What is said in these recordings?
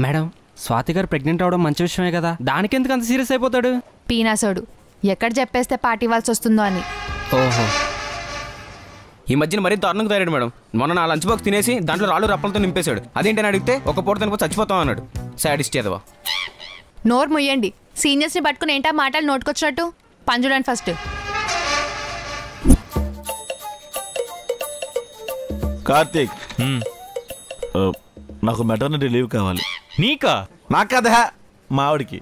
Madam Swathi గారు pregnant అవడం మంచి విషయమే కదా, దానికి ఎందుకు అంత సీరియస్ అయిపోతాడు? పీనాసోడు ఎక్కడ చెప్పేస్తే పార్టీ ఇవ్వాల్సి వస్తుందో అని. ఓహో, ఈ మధ్యన మరీ దారుణంగా తయారాడు మేడం. మొన్న నా లంచ్ బాక్స్ తినేసి దాంట్లో రాళ్ళు రప్పలతో నింపేశాడు. అదేంటని అడిగితే ఒక పూట తినకపోతే చచ్చిపోతాం అన్నాడు. సాడిస్ట్ ఏదవా. నోరు ముయ్యండి. సీనియర్స్ని పట్టుకుని ఏంటా మాటలు నోటుకొచ్చినట్టు? పని చూడండి ఫస్ట్. కార్తీక్, నాకు మెటర్నిటీ లీవ్ కావాలి. నీకా? నాకు కదా, మా ఆవిడికి.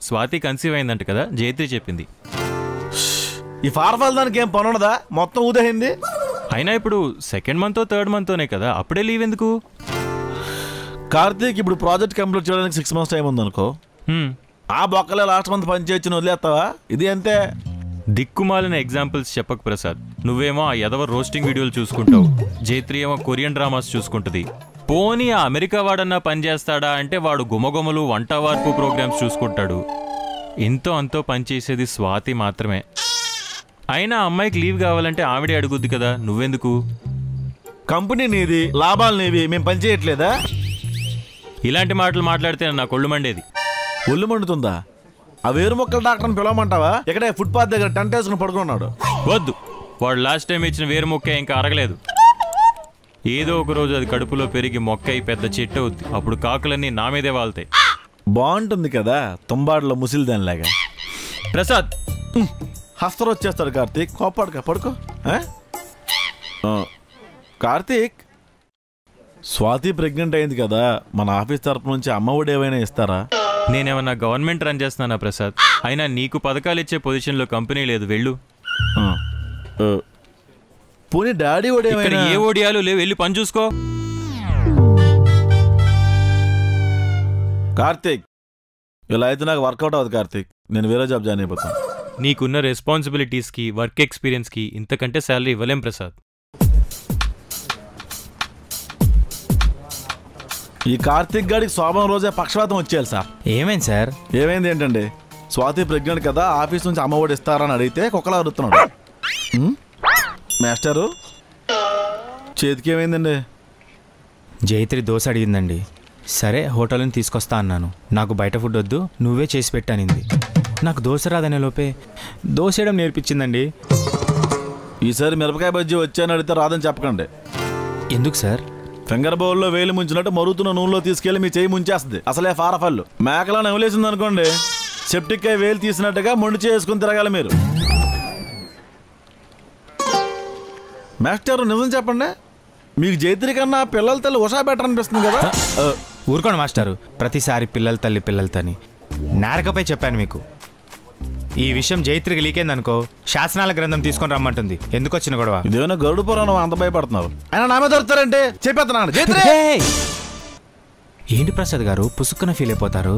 స్వాతి కన్సీవ్ అయిందంట కదా, జయత్రి చెప్పింది. ఈ ఫార్ఫాల్ దానికి ఏం పని ఉండదా? మొత్తం ఊదైంది. అయినా ఇప్పుడు 2nd మంత్ 3rd మంత్తోనే కదా, అప్పుడే లీవ్ ఎందుకు? కార్తీక్, ఇప్పుడు ప్రాజెక్ట్ కంప్లీట్ చేయడానికి 6 months టైం ఉందనుకో. ఆ బొక్కలే లాస్ట్ మంత్ పని చేయొచ్చిన వదిలేస్తావా? ఇది అంతే. దిక్కుమాలిన ఎగ్జాంపుల్స్ చెప్పకు ప్రసాద్. నువ్వేమో ఆ ఎదవ రోస్టింగ్ వీడియోలు చూసుకుంటావు, జైత్రి ఏమో కొరియన్ డ్రామాస్ చూసుకుంటుంది. పోనీ ఆ అమెరికా వాడన్నా పనిచేస్తాడా అంటే వాడు గుమగుమలు వంట వార్పు ప్రోగ్రామ్స్ చూసుకుంటాడు. ఇంతో అంతో పనిచేసేది స్వాతి మాత్రమే. అయినా అమ్మాయికి లీవ్ కావాలంటే ఆవిడే అడుగుద్ది కదా, నువ్వెందుకు? కంపెనీ నీది, లాభాలు నీవి, మేము పని చేయట్లేదా? ఇలాంటి మాటలు మాట్లాడితే నా కొళ్ళు మండేది. ఒళ్ళు మండుతుందా? ఆ వేరు మొక్కల డాక్టర్ని పిలవమంటావా? ఇక్కడే ఫుట్పాత్ దగ్గర టెంట్ వేసుకుని పడుకున్నాడు. వద్దు, వాడు లాస్ట్ టైం ఇచ్చిన వేరు మొక్క ఇంకా అరగలేదు. ఏదో ఒక రోజు అది కడుపులో పెరిగి మొక్క అయి పెద్ద చెట్టు అవుద్ది. అప్పుడు కాకులన్నీ నా మీదే వాళ్తాయి. బాగుంటుంది కదా, తుంబాడులో ముసిలిదానిలాగా. ప్రసాద్, హస్తరు వచ్చేస్తాడు. కార్తీక్, కోపాడుక పడుకో. కార్తీక్, స్వాతి ప్రెగ్నెంట్ అయింది కదా, మన ఆఫీస్ తరపు నుంచి అమ్మ ఒడి ఏమైనా ఇస్తారా? నేనేమన్నా గవర్నమెంట్ రన్ చేస్తున్నానా ప్రసాద్? అయినా నీకు పథకాలు ఇచ్చే పొజిషన్లో కంపెనీ లేదు, వెళ్ళు. పోనీ డాడీ ఒడి ఏమైనా? ఏ ఓడియాలు లేవు, వెళ్ళి పని చూసుకో. కార్తీక్, ఇలా అయితే నాకు వర్కౌట్ అవ్వదు కార్తీక్. నేను వేరే జాబ్ జాయిన్ అయిపోతాను. నీకున్న రెస్పాన్సిబిలిటీస్కి, వర్క్ ఎక్స్పీరియన్స్కి ఇంతకంటే శాలరీ ఇవ్వలేం ప్రసాద్. ఈ కార్తీక్ గాడికి శోభం రోజే పక్షవాతం వచ్చేయాలి సార్. ఏమైంది సార్? ఏమైంది ఏంటండి? స్వాతి ప్రెగ్నెంట్ కదా, ఆఫీస్ నుంచి అమ్మ ఒడి ఇస్తారని అడిగితే కుక్కలా అడుగుతున్నాడు. మాస్టరు, చేతికి ఏమైందండి? జైత్రి దోశ అడిగిందండి. సరే హోటల్ నుంచి తీసుకొస్తా అన్నాను. నాకు బయట ఫుడ్ వద్దు, నువ్వే చేసి పెట్టానింది. నాకు దోశ రాదనే లోపే దోశ వేయడం నేర్పించిందండి. ఈసారి మిరపకాయ బజ్జీ వచ్చాయని అడిగితే రాదని చెప్పకండి. ఎందుకు సార్? ఫింగర్ బౌల్లో వేలు ముంచినట్టు మరుగుతున్న నూనెలో తీసుకెళ్లి మీ చేయి ముంచేస్తుంది. అసలే ఫారఫల్లు మేకలా నవ్వులేసింది అనుకోండి, సెప్టిక్ అయి వేలు తీసినట్టుగా మొండి చేసుకుని తిరగాలి మీరు. మాస్టర్, నిజం చెప్పండి, మీకు జైత్రి కన్నా పిల్లల తల్లి ఉషా బెటర్ అనిపిస్తుంది కదా? ఊరుకోండి మాస్టారు, ప్రతిసారి పిల్లల తల్లి పిల్లల తని నారకపై చెప్పాను మీకు. ఈ విషయం జైత్రికి లీకేందనుకో, శాసనాల గ్రంథం తీసుకొని రమ్మంటుంది. ఎందుకు వచ్చిన గొడవ? ఇదేమైనా గరుడు పురాణం, అంత భయపడుతున్నారు. ఆయన నా మీద దొరుకుతారంటే చెప్పేస్తున్నాను. ఏంటి ప్రసాద్ గారు పుసుక్కున ఫీల్ అయిపోతారు?